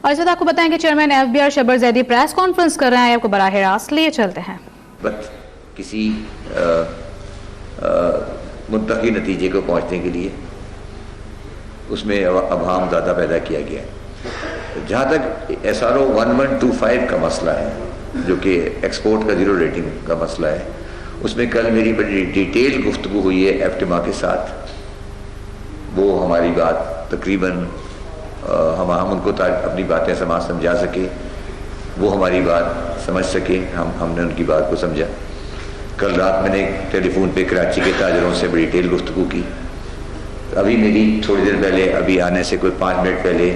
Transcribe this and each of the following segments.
اور اس وقت آپ کو بتائیں کہ چیئرمین FBR شبر زیدی پریس کانفرنس کر رہے ہیں، آپ کو براہ راست لیے چلتے ہیں. کسی منطقی نتیجے کو پہنچنے کے لیے اس میں ابہام زیادہ پیدا کیا گیا ہے. جہاں تک SRO 1125 کا مسئلہ ہے جو کہ ایکسپورٹ کا زیرو ریٹنگ کا مسئلہ ہے، اس میں کل میری بڑی ڈیٹیل گفتگو ہوئی ہے ایفٹما کے ساتھ. وہ ہماری بات تقریباً ہم ان کو اپنی باتیں سمجھا سکے، وہ ہماری بات سمجھ سکے، ہم نے ان کی بات کو سمجھا. کل رات میں نے ٹیلی فون پہ کراچی کے تاجروں سے بڑی ڈیٹیل گفتگو کی. ابھی میری تھوڑی دیر پہلے، ابھی آنے سے کوئی 5 منٹ پہلے،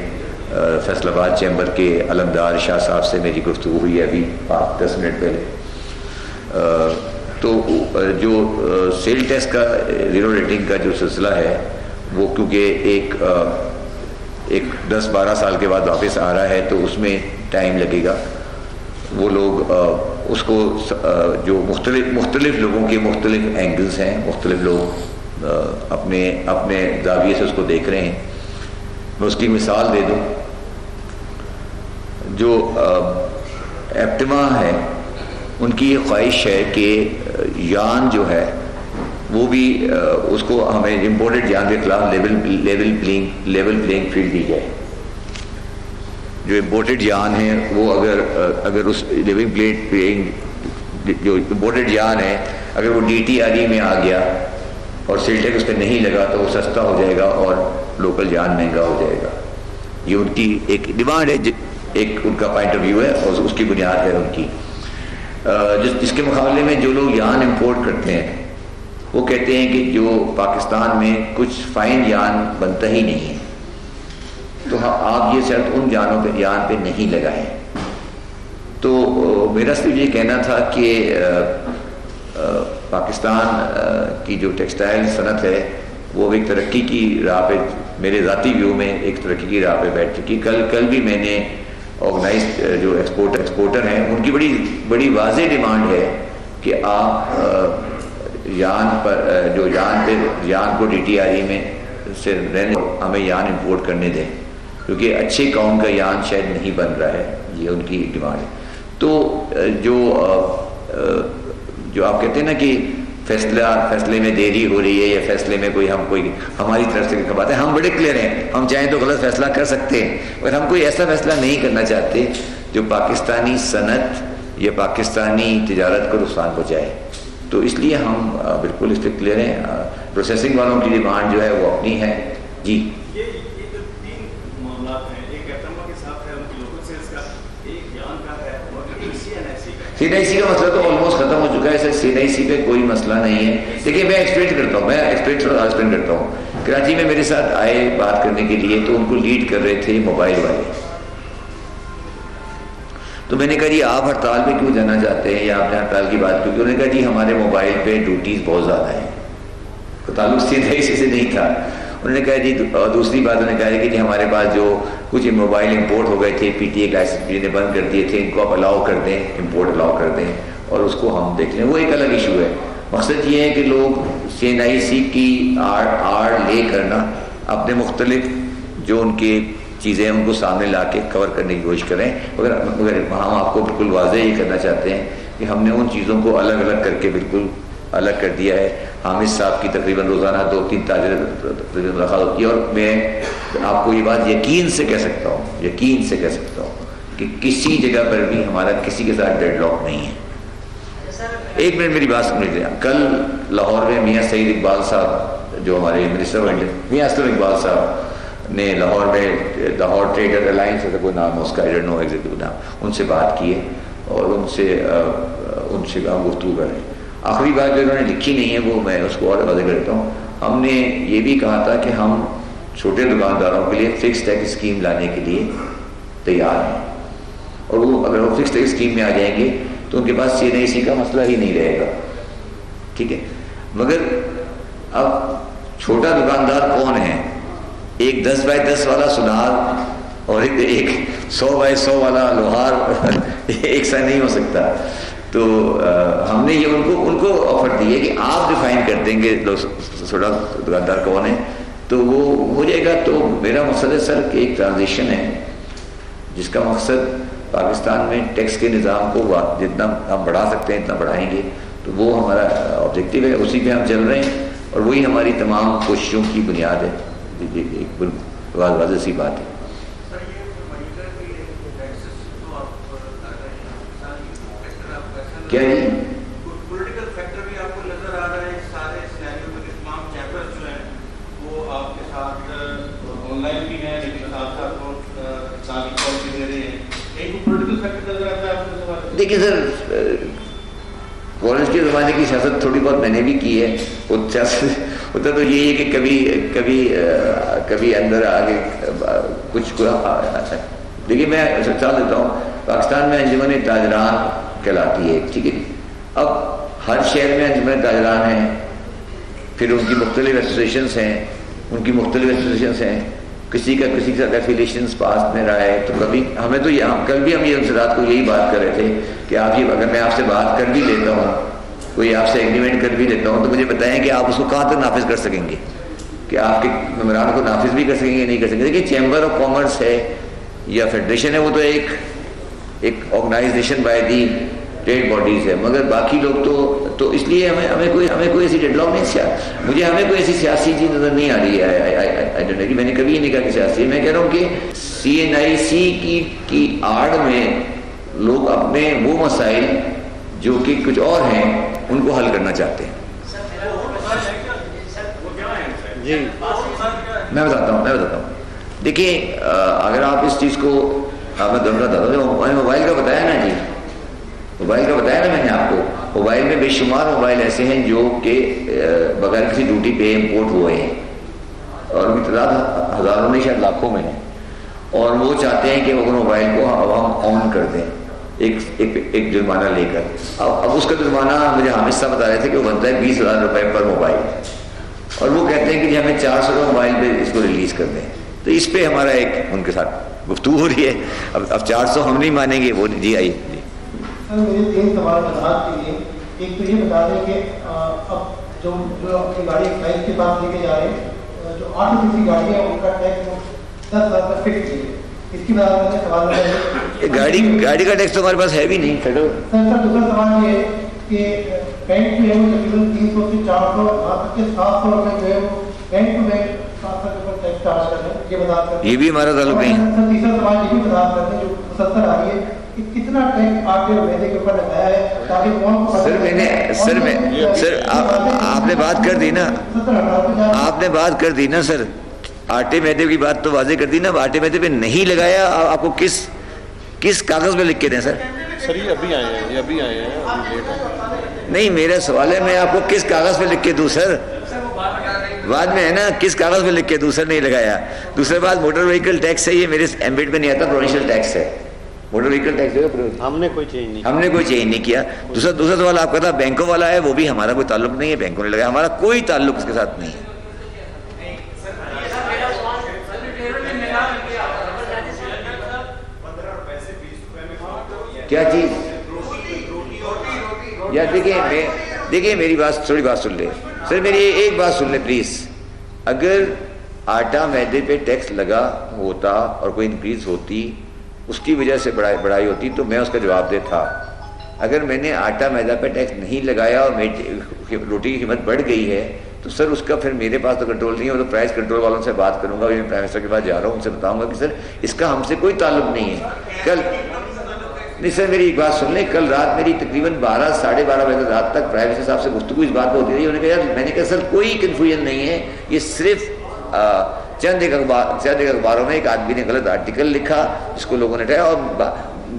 فیصل آباد چیمبر کے علمدار شاہ صاحب سے میری گفتگو ہوئی ہے ابھی 5-10 منٹ پہلے. تو جو سیل ٹیکس کا زیرو ریٹنگ کا جو سلسلہ ہے وہ کیونکہ ایک 10-12 سال کے بعد واپس آ رہا ہے تو اس میں ٹائم لگے گا. وہ لوگ اس کو جو مختلف لوگوں کے مختلف اینگلز ہیں، مختلف لوگ اپنے زاویے سے اس کو دیکھ رہے ہیں. میں اس کی مثال دے دوں. جو ایپٹما ہے ان کی یہ خواہش ہے کہ یان جو ہے وہ بھی اس کو ہمیں امپورٹڈ یان کے خلاف لیول پلینگ فیلڈ دی جائے. جو امپورٹڈ یان ہے وہ اگر اس لیول پلینگ جو امپورٹڈ یان ہے اگر وہ DTRE میں آ گیا اور سیل ٹیکس اس پہ نہیں لگا تو وہ سستا ہو جائے گا اور لوکل یان مہنگا ہو جائے گا. یہ ان کی ایک ڈیمانڈ ہے، ایک ان کا پوائنٹ آف ویو ہے اور اس کی بنیاد ہے ان کی. جس کے مقابلے میں جو لوگ یان امپورٹ کرتے ہیں وہ کہتے ہیں کہ جو پاکستان میں کچھ فائن یان بنتا ہی نہیں ہے تو آپ یہ شرط ان یان پہ نہیں لگائیں. تو میرا صرف یہ کہنا تھا کہ پاکستان کی جو ٹیکسٹائل صنعت ہے وہ ایک ترقی کی راہ پہ، میرے ذاتی ویو میں ایک ترقی کی راہ پہ بیٹھ چکی. کل بھی میں نے آرگنائزڈ جو ایکسپورٹر ہیں ان کی بڑی واضح ڈیمانڈ ہے کہ آپ یان پر جو یان کو DTRE میں سے رہنے ہمیں یان امپورٹ کرنے دیں کیونکہ اچھے قوم کا یان شاید نہیں بن رہا ہے. یہ ان کی ڈیمانڈ ہے. تو جو آپ کہتے ہیں نا کہ فیصلے میں دیری ہو رہی ہے یا فیصلے میں کوئی ہماری طرف سے بات ہے، ہم بڑے کلیئر ہیں. ہم چاہیں تو غلط فیصلہ کر سکتے ہیں مگر ہم کوئی ایسا فیصلہ نہیں کرنا چاہتے جو پاکستانی صنعت یا پاکستانی تجارت کو نقصان پہنچائے. تو اس لیے ہم بالکل اس پہ کلیئر ہیں. پروسیسنگ والوں کی ڈیمانڈ جو ہے وہ اپنی ہے. جی CNIC کا مسئلہ تو آلموسٹ ختم ہو چکا ہے. CNIC پہ کوئی مسئلہ نہیں ہے. دیکھیے میں ایکسپلین کرتا ہوں. کراچی میں میرے ساتھ آئے بات کرنے کے لیے تو ان کو لیڈ کر رہے تھے موبائل والے. تو میں نے کہا جی آپ ہڑتال پہ کیوں جانا چاہتے ہیں یا آپ نے ہڑتال کی بات کیوں کی؟ انہوں نے کہا جی ہمارے موبائل پہ ڈیوٹیز بہت زیادہ ہیں. تعلق CNIC سے نہیں تھا. انہوں نے کہا جی دوسری بات انہوں نے کہا کہ جی ہمارے پاس جو کچھ موبائل امپورٹ ہو گئے تھے PTA لائسنس نے بند کر دیے تھے، ان کو آپ الاؤ کر دیں، امپورٹ الاؤ کر دیں اور اس کو ہم دیکھ لیں. وہ ایک الگ ایشو ہے. مقصد یہ ہے کہ لوگ CNIC کی آڑ لے کرنا اپنے مختلف جو ان کے چیزیں ہیں ان کو سامنے لا کے کور کرنے کی کوشش کریں. مگر ہم آپ کو بالکل واضح یہ کرنا چاہتے ہیں کہ ہم نے ان چیزوں کو الگ الگ کر کے بالکل الگ کر دیا ہے. حامد صاحب کی تقریباً روزانہ 2-3 تاجر ملاقات ہوتی ہے اور میں آپ کو یہ بات یقین سے کہہ سکتا ہوں کہ کسی جگہ پر بھی ہمارا کسی کے ساتھ ڈیڈ لاک نہیں ہے. ایک منٹ میری بات سمجھ لیں. کل لاہور میں میاں سعید اقبال صاحب جو ہمارے منسٹر میاں اسلم اقبال صاحب نے لاہور ٹریڈر الائنس ایسا کوئی نام ہے اس کا، آئی ڈونٹ نو ایگزیکٹو نام، ان سے بات کی ہے اور ان سے ہم گفتگو کر رہے ہیں. آخری بات جو انہوں نے لکھی نہیں ہے وہ میں اس کو اور واضح کرتا ہوں. ہم نے یہ بھی کہا تھا کہ ہم چھوٹے دکانداروں کے لیے فکس ٹیکس اسکیم لانے کے لیے تیار ہیں اور وہ اگر وہ فکس ٹیکس اسکیم میں آ جائیں گے تو ان کے پاس CNIC کا مسئلہ ہی نہیں رہے گا. ٹھیک ہے. مگر اب چھوٹا دکاندار کون ہے؟ ایک 10x10 والا سنار اور ایک 100x100 والا لوہار ایک سا نہیں ہو سکتا. تو ہم نے یہ ان کو آفر دی ہے کہ آپ ڈیفائن کر دیں گے چھوٹا دکاندار کون ہے تو وہ ہو جائے گا. تو میرا مقصد ہے سر کہ ایک ٹرانزیشن ہے جس کا مقصد پاکستان میں ٹیکس کے نظام کو جتنا ہم بڑھا سکتے ہیں اتنا بڑھائیں گے، تو وہ ہمارا آبجیکٹیو ہے، اسی پہ ہم چل رہے ہیں اور وہی ہماری تمام کوششوں کی بنیاد ہے. ایک واضح سی بات ہے. کیا جی؟ پولیٹیکل فیکٹر بھی آپ کو نظر آ رہا ہے سارے سینیریو میں، تمام چیمبرز جو ہیں وہ آپ کے ساتھ آن لائن بھی ہیں لیکن ساتھ ساتھ وہ اقتصادی پالیسی دے رہے ہیں، ایک پولیٹیکل فیکٹر نظر آتا ہے آپ کو؟ دیکھیے سر، کالج کے زمانے کی سیاست تھوڑی بہت میں نے بھی کی ہے. وہ سیاست ہوتا تو یہی ہے کہ کبھی اندر آگے کچھ دیکھیے میں مثال دیتا ہوں. پاکستان میں انجمن تاجران کہلاتی ہے، ٹھیک ہے. اب ہر شہر میں انجمن تاجران ہیں، پھر ان کی مختلف ایسوسیشنس ہیں، کسی کے ساتھ ایفیلیشنس پاس میں رہا ہے. تو کبھی ہمیں تو کل بھی ہم یہ رات کو یہی بات کر رہے تھے کہ آپ یہ اگر میں آپ سے بات کر بھی لیتا ہوں، کوئی آپ سے ایگریمنٹ کر بھی لیتا ہوں، تو مجھے بتائیں کہ آپ اس کو کہاں تک نافذ کر سکیں گے، کہ آپ کے ممبران کو نافذ بھی کر سکیں گے نہیں کر سکیں گے. دیکھیے چیمبر آف کامرس ہے یا فیڈریشن ہے، وہ تو ایک organisation by the trade bodies ہے، مگر باقی لوگ تو اس لیے ہمیں کوئی ایسی ڈیڈ لاک نہیں ہمیں کوئی ایسی سیاسی چیز نظر نہیں آ رہی ہے. میں نے کبھی یہ نہیں کہا کہ سیاسی ہے، میں کہہ رہا ہوں کہ CNIC کی آڑ میں لوگ اپنے وہ مسائل جو کہ کچھ اور ہیں ان کو حل کرنا چاہتے ہیں. جی میں بتاتا ہوں. دیکھیے اگر آپ اس چیز کو میں دونوں بتاتا ہوں. میں نے موبائل کا بتایا نا جی، موبائل کا بتایا نا میں نے آپ کو. موبائل میں بے شمار موبائل ایسے ہیں جو کہ بغیر کسی ڈیوٹی پہ امپورٹ ہوئے ہیں اور ان کی تعداد ہزاروں میں شاید لاکھوں میں ہے، اور وہ چاہتے ہیں کہ وہ موبائل کو ہم آن کر دیں ایک جرمانہ لے کر. اب اس کا جرمانہ مجھے حامد صاحب بتا رہے تھے کہ وہ بنتا ہے 20,000 روپے پر موبائل، اور وہ کہتے ہیں کہ جی ہمیں 400 روپے موبائل پہ اس کو ریلیز کر دیں. تو اس پہ ہمارا ان کے ساتھ گفتگو ہو رہی ہے. اب 400 ہم نہیں مانیں گے. وہ جی آئیے. سر مجھے 3 سوال وضاحت کے لیے. ایک تو یہ بتا دیں کہ اب جو اپنی گاڑی ایکسائز کے پاس لے کے جا رہے ہیں، جو 8 فیصد گاڑی ہے ان کا ٹیکس 10 سال تک فکس ہے. اس کی وجہ سے سوال ہے گاڑی کا ٹیکس تو ہمارے پاس ہے بھی نہیں. سر دوسرا سوال یہ ہے کہ بینک جو ہے وہ تقریباً 300 سے 400 یہاں تک کہ 700 روپے جو ہے وہ بینک ٹو بینک 700 روپے ٹیکس چارج کرتے ہیں. یہ وضاحت کرتے ہیں. یہ بھی ہمارا تعلق نہیں ہے. سر تیسرا سوال یہ بھی وضاحت کرتے ہیں جو مسلسل آ رہی ہے کہ کتنا ٹیکس آٹے اور میدے کے اوپر لگایا ہے تاکہ کون کو سر آپ نے بات کر دی نا، آپ نے بات کر دی نا سر. آٹے میدے کی بات تو واضح کر دی نا. آٹے میدے پہ نہیں لگایا. آپ کو کس کاغذ پہ لکھ کے دیں سر؟ سر یہ ابھی آئے ہیں ابھی لیٹ ہیں. نہیں میرا سوال ہے میں آپ کو کس کاغذ پہ لکھ کے دوں سر؟ بعد میں ہے نا کس کاغذ پہ لکھ کے دوں سر؟ نہیں لگایا. دوسری بات موٹر وہیکل ٹیکس ہے، یہ میرے ایمبیڈ میں نہیں آتا، پروونشل ٹیکس ہے. موٹر وہیکل ٹیکس ہے، ہم نے کوئی چینج نہیں کیا. دوسرا سوال آپ کا تھا بینکوں والا ہے، وہ بھی ہمارا کوئی تعلق نہیں ہے. بینکوں نے لگایا، ہمارا کوئی تعلق اس کے ساتھ نہیں ہے. کیا چیز؟ یار دیکھیے میری تھوڑی بات سن لے سر. میری ایک بات سن لے پلیز. اگر آٹا میدے پہ ٹیکس لگا ہوتا اور کوئی انکریز ہوتی، اس کی وجہ سے بڑھائی ہوتی، تو میں اس کا جواب دے تھا. اگر میں نے آٹا میدا پہ ٹیکس نہیں لگایا اور روٹی کی قیمت بڑھ گئی ہے تو سر اس کا پھر میرے پاس تو کنٹرول نہیں ہے. وہ تو پرائز کنٹرول والوں سے بات کروں گا. میں پرائم منسٹر کے پاس جا رہا ہوں، ان سے بتاؤں گا کہ سر اس کا ہم سے کوئی تعلق نہیں ہے. کل نہیں سر میری ایک بات سن لیں. کل رات میری تقریباً 12 ساڑھے 12 بجے رات تک پرائم منسٹر صاحب سے گفتگو اس بات پہ ہوتی رہی. انہوں نے کہا یار، میں نے کہا سر کوئی کنفیوژن نہیں ہے، یہ صرف چند ایک اخباروں میں ایک آدمی نے غلط آرٹیکل لکھا جس کو لوگوں نے اٹھایا، اور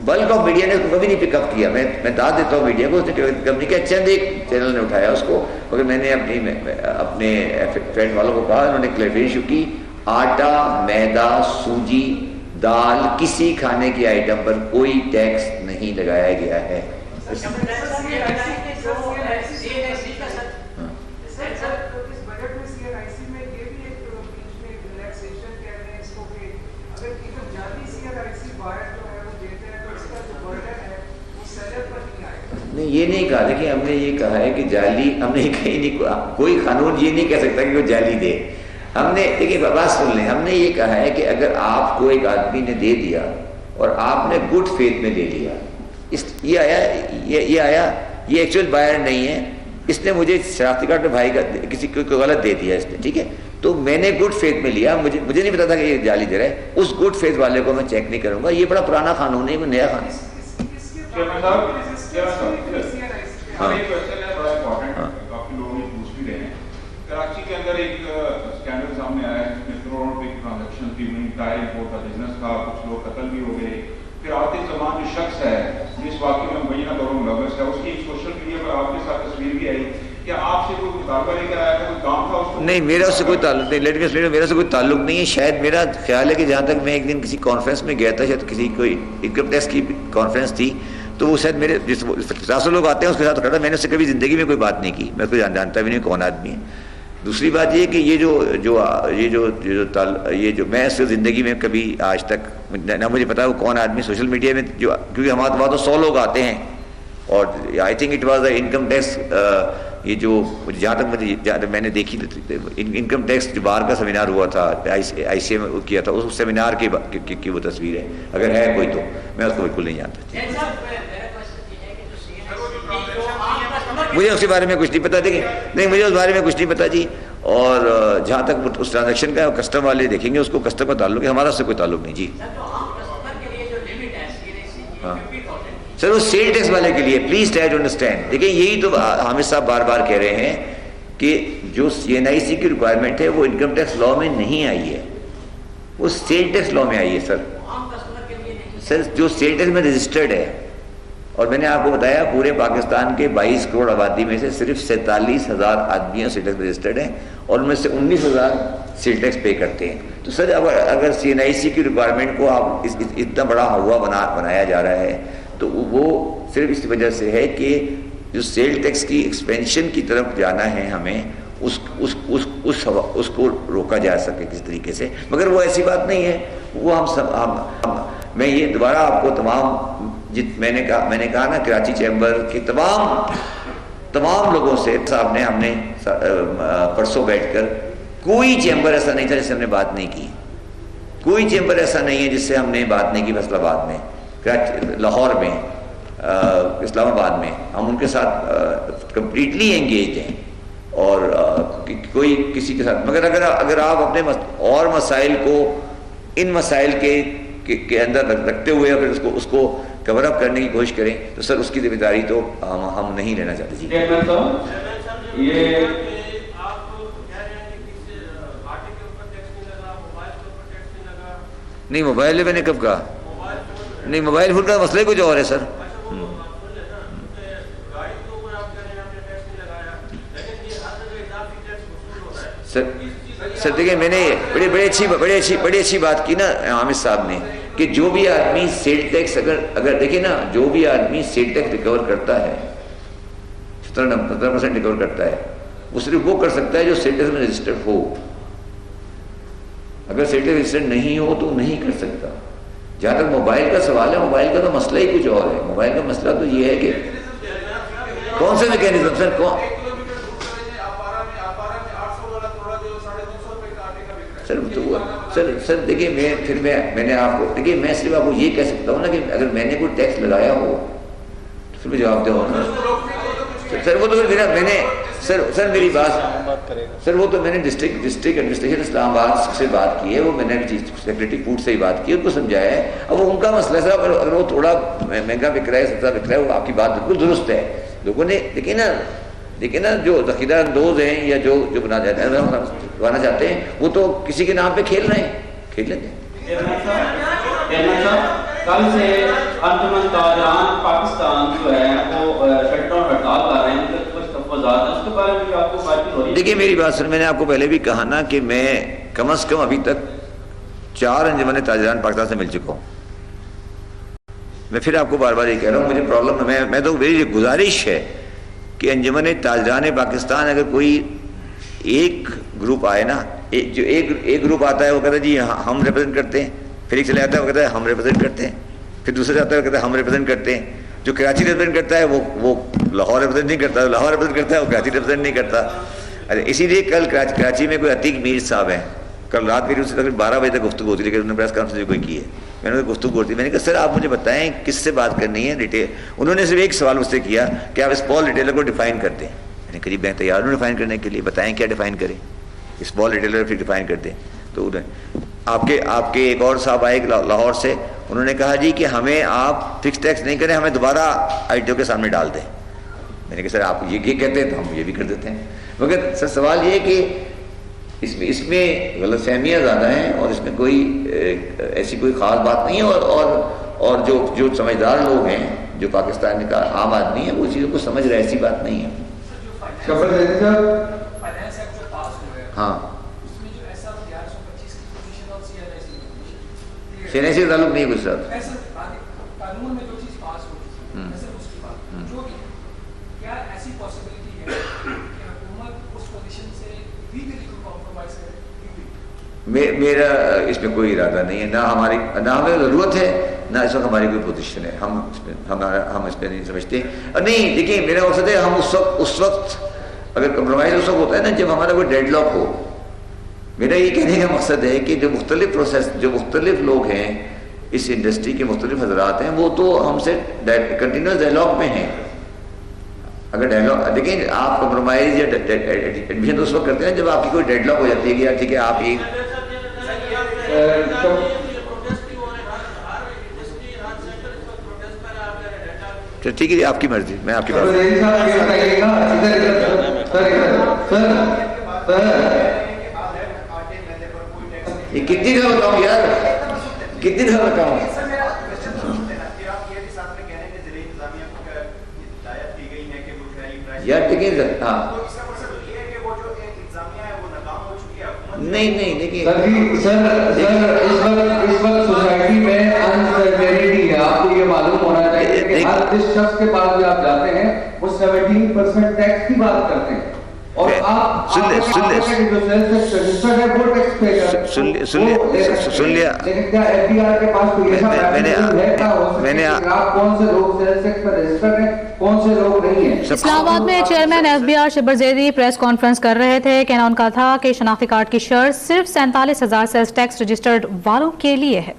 بلک آف میڈیا نے اس کو کبھی نہیں پک اپ کیا. میں داد دیتا ہوں میڈیا کو، اس نے پک اپ نہیں کیا. چند ایک چینل نے اٹھایا اس کو، مگر میں نے اپنے فرینڈ والوں کو کہا، انہوں نے کلیریفیکیشن کی. آٹا میدا سوجی دال کسی کھانے کی آئٹم پر کوئی ٹیکس نہیں لگایا گیا ہے. نہیں یہ نہیں کہا. دیکھیے ہم نے یہ کہا ہے کہ جعلی، ہم نے کہیں نہیں، کوئی قانون یہ نہیں کہہ سکتا کہ وہ جعلی دے. ہم نے دیکھیے بات سن لیں، ہم نے یہ کہا ہے کہ اگر آپ کو ایک آدمی نے دے دیا اور آپ نے گڈ فیتھ میں لے لیا. یہ آیا یہ ایکچوئل بائر نہیں ہے, اس نے مجھے شناختی کارڈ میں بھائی کا کسی کو غلط دے دیا اس نے, ٹھیک ہے, تو میں نے گڈ فیتھ میں لیا, مجھے نہیں پتا تھا کہ یہ جعلی دے رہا ہے. اس گڈ فیتھ والے کو میں چیک نہیں کروں گا. یہ بڑا پرانا قانون ہے, یہ نیا قانون. کراچی کے اندر ایک اسکینڈل سامنے آیا ہے جس میں کروڑوں روپے کی ٹرانزیکشن تھی, وہیں ٹائر امپورٹ کا بزنس تھا, کچھ لوگ قتل بھی ہو گئے. پھر عاطف زمان جو شخص ہے جس واقعے میں مبینہ طور پر ملوث ہے, اس کی ایک سوشل میڈیا پر آپ کے ساتھ تصویر بھی آئی. کیا آپ سے کوئی مطالبہ لے کر آیا تھا, کوئی کام تھا اس کو؟ نہیں, میرا اس سے کوئی تعلق نہیں. لیٹ می ایکسپلین, میرا سے کوئی تعلق نہیں ہے. شاید میرا خیال ہے کہ جہاں تک میں ایک دن کسی کانفرنس میں گیا تھا, شاید کسی کوئی انکم ٹیکس کی کانفرنس تھی, تو وہ شاید میرے جس 50 لوگ آتے ہیں اس کے ساتھ کھڑا. میں نے اس سے کبھی زندگی میں کوئی بات نہیں کی, میں کوئی جانتا بھی نہیں کون آدمی ہے. دوسری بات یہ کہ یہ جو میں اس زندگی میں کبھی آج تک نہ مجھے پتا وہ کون آدمی سوشل میڈیا میں جو, کیونکہ ہمارے وہاں تو 100 لوگ آتے ہیں, اور I think it was a income tax, یہ جو جہاں تک میں نے دیکھی انکم ٹیکس جو باہر کا سیمینار ہوا تھا آئی سی ایم کیا تھا, اس سیمینار کی وہ تصویر ہے. اگر ہے کوئی تو میں اس کو بالکل نہیں جانتا. مجھے اس کے بارے میں کچھ نہیں پتا. دیکھیں, نہیں مجھے اس بارے میں کچھ نہیں پتا جی. اور جہاں تک اس ٹرانزیکشن کا کسٹم والے دیکھیں گے, اس کو کسٹم کا تعلق ہے, ہمارا اس سے کوئی تعلق نہیں جی. ہاں سر, وہ سیل ٹیکس والے کے لیے پلیز ٹرائی ٹو انڈرسٹینڈ. دیکھیں, یہی تو حامد صاحب بار بار کہہ رہے ہیں کہ جو CNIC کی ریکوائرمنٹ ہے وہ انکم ٹیکس لا میں نہیں آئی ہے, وہ سیل ٹیکس لا میں آئی ہے. سر جو سیل ٹیکس میں رجسٹرڈ ہے, اور میں نے آپ کو بتایا پورے پاکستان کے 22 کروڑ آبادی میں سے صرف 47,000 آدمیوں سیل ٹیکس رجسٹرڈ ہیں, اور ان میں سے 19,000 سیل ٹیکس پے کرتے ہیں. تو سر اگر CNIC کی ریکوائرمنٹ کو آپ اتنا بڑا ہوا بنایا جا رہا ہے, تو وہ صرف اس وجہ سے ہے کہ جو سیل ٹیکس کی ایکسپینشن کی طرف جانا ہے ہمیں, اس کو روکا جا سکے کسی طریقے سے. مگر وہ ایسی بات نہیں ہے. وہ میں یہ دوبارہ آپ کو میں نے کہا نا, کراچی چیمبر کے تمام لوگوں سے صاحب نے ہم نے پرسوں بیٹھ کر, کوئی چیمبر ایسا نہیں تھا جس سے ہم نے بات نہیں کی. کوئی چیمبر ایسا نہیں ہے جس سے ہم نے بات نہیں کی. فیصل آباد میں, لاہور میں, اسلام آباد میں ہم ان کے ساتھ کمپلیٹلی انگیجڈ ہیں, اور کوئی کسی کے ساتھ. مگر اگر آپ اپنے اور مسائل کو ان مسائل کے اندر رکھتے ہوئے پھر اس کو کور اپ کرنے کی کوشش کریں, تو سر اس کی ذمہ داری تو ہم نہیں لینا چاہتے. جی نہیں, موبائل میں نے کب کہا نہیں, موبائل فون کا مسئلہ کچھ اور ہے سر. سر دیکھیں, میں نے بڑی اچھی بات کی نا حامد صاحب نے, کہ جو بھی آدمی سیل ٹیکس اگر دیکھیں نا, جو بھی آدمی سیل ٹیکس ریکور کرتا ہے 17% ریکور کرتا ہے, وہ صرف وہ کر سکتا ہے جو سیل ٹیکس میں رجسٹرڈ ہو. اگر سیل ٹیکس رجسٹرڈ نہیں ہو تو نہیں کر سکتا. جہاں تک موبائل کا سوال ہے, موبائل کا تو مسئلہ ہی کچھ اور ہے. موبائل کا مسئلہ تو یہ ہے کہ کون سے میکینزم سر, سر دیکھیے, میں نے آپ کو دیکھیے, میں صرف آپ کو یہ کہہ سکتا ہوں نا کہ اگر میں نے کوئی ٹیکس لگایا ہو تو پھر میں جواب دے نا سر. وہ تو میں نے سر میری بات سر, وہ تو میں نے ڈسٹرکٹ ایڈمنسٹریشن اسلام آباد سے بات کی ہے, وہ میں نے چیف سیکرٹری فوڈ سے ہی بات کی, ان کو سمجھایا ہے. اب وہ ان کا مسئلہ ہے سر, اگر وہ تھوڑا مہنگا بک رہا ہے, سستا بک رہا ہے, وہ آپ کی بات بالکل درست ہے. لوگوں نے دیکھیں نا جو ذخیرہ اندوز ہیں یا جو بنانا چاہتے ہیں, وہ تو کسی کے نام پہ کھیل رہے ہیں, کھیل لیتے ہیں. کل سے انجمن تاجران پاکستان جو ہے وہ شٹ ڈاؤن ہڑتال کر رہے ہیں, کچھ تفاوضات ہیں, اس کے بارے میں آپ کو بات ہو رہی ہے. دیکھیے میری بات سن, میں نے آپ کو پہلے بھی کہا نا کہ میں کم از کم ابھی تک 4 انجمن تاجران پاکستان سے مل چکا ہوں. میں پھر آپ کو بار بار یہ کہہ رہا ہوں, مجھے پرابلم میں تو میری گزارش ہے کہ انجمن تاجران پاکستان, اگر کوئی ایک گروپ آئے نا, جو ایک گروپ آتا ہے وہ کہتا ہے جی ہم ریپرزینٹ کرتے ہیں, پھر ایک چلے آتا ہے وہ کہتا ہے ہم ریپرزینٹ کرتے ہیں, پھر دوسرے آتا ہے وہ کہتا ہے ہم ریپرزینٹ کرتے ہیں. جو کراچی ریپرزینٹ کرتا ہے وہ لاہور ریپرزینٹ نہیں کرتا, لاہور ریپرزینٹ کرتا ہے وہ کراچی ریپرزینٹ نہیں کرتا. اسی لیے کل کراچی میں کوئی عتیق میر صاحب ہیں, کل رات میری اس سے تقریباً 12 بجے تک گفتگو ہوتی ہے, لیکن انہوں نے پریس کانفرنس کوئی کی ہے. میں نے گفتگو کرتی, میں نے کہا سر آپ مجھے بتائیں کس سے بات کرنی ہے ریٹیل. انہوں نے صرف ایک سوال مجھ سے کیا کہ آپ اسمال ریٹیلر کو ڈیفائن کر دیں. میں نے کہا میں تیار ہوں ڈیفائن کرنے کے لیے, بتائیں کیا ڈیفائن کریں, اسمال ریٹیلر پھر ڈیفائن کر دیں. تو آپ کے ایک اور صاحب آئے لاہور سے, انہوں نے کہا جی کہ ہمیں آپ فکس ٹیکس نہیں کریں, ہمیں دوبارہ آئی ٹی او کے سامنے ڈال دیں. میں نے کہا سر آپ یہ کہتے ہیں تو ہم یہ بھی کر دیتے ہیں. مگر سر سوال یہ ہے کہ اس میں غلط فہمیاں زیادہ ہیں اور اس میں کوئی ایسی کوئی خاص بات نہیں ہے. اور جو سمجھدار لوگ ہیں, جو پاکستان کا عام آدمی ہے, وہ چیزوں کو سمجھ رہے, ایسی بات نہیں ہے. ہاں فائنینس کا تعلق نہیں ہے کچھ صاحب. میرا اس میں کوئی ارادہ نہیں ہے, نہ ہمیں ضرورت ہے, نہ اس وقت ہماری کوئی پوزیشن ہے. ہم اس پہ نہیں سمجھتے. نہیں دیکھیے میرا مقصد ہے ہم اس وقت اگر کمپرومائز اس وقت ہوتا ہے نا جب ہمارا کوئی ڈیڈ لاک ہو. میرا یہ کہنے کا مقصد ہے کہ جو مختلف لوگ ہیں اس انڈسٹری کے مختلف حضرات ہیں, وہ تو ہم سے کنٹینیوس ڈائلاگ میں ہیں. اگر ڈائلاگ دیکھیں آپ کمپرومائز یا ایڈمیشن اس وقت کرتے ہیں جب آپ کی کوئی ڈیڈ لاک ہو جاتی ہے کہ یار ٹھیک ہے آپ یہ ٹھیک ہے آپ کی مرضی, میں آپ کی بات. یہ کتنی دفعہ بتاؤں یار, کتنی دفعہ بتاؤں. یار ٹھیک ہے ہاں نہیں دیکھیے سر اس وقت سوسائٹی میں انسرٹینٹی ہے. آپ کو یہ معلوم ہونا چاہیے کہ ہر جس شخص کے پاس بھی آپ جاتے ہیں وہ 17% ٹیکس کی بات کرتے ہیں, اور آپ سن لیا. اسلام آباد میں chairman F B R Shabbar Zaidi press conference کر رہے تھے. کہنا ان کا تھا کہ شناختی کارڈ کی شرط صرف 47,000 سیلز ٹیکس رجسٹرڈ والوں کے لیے ہے.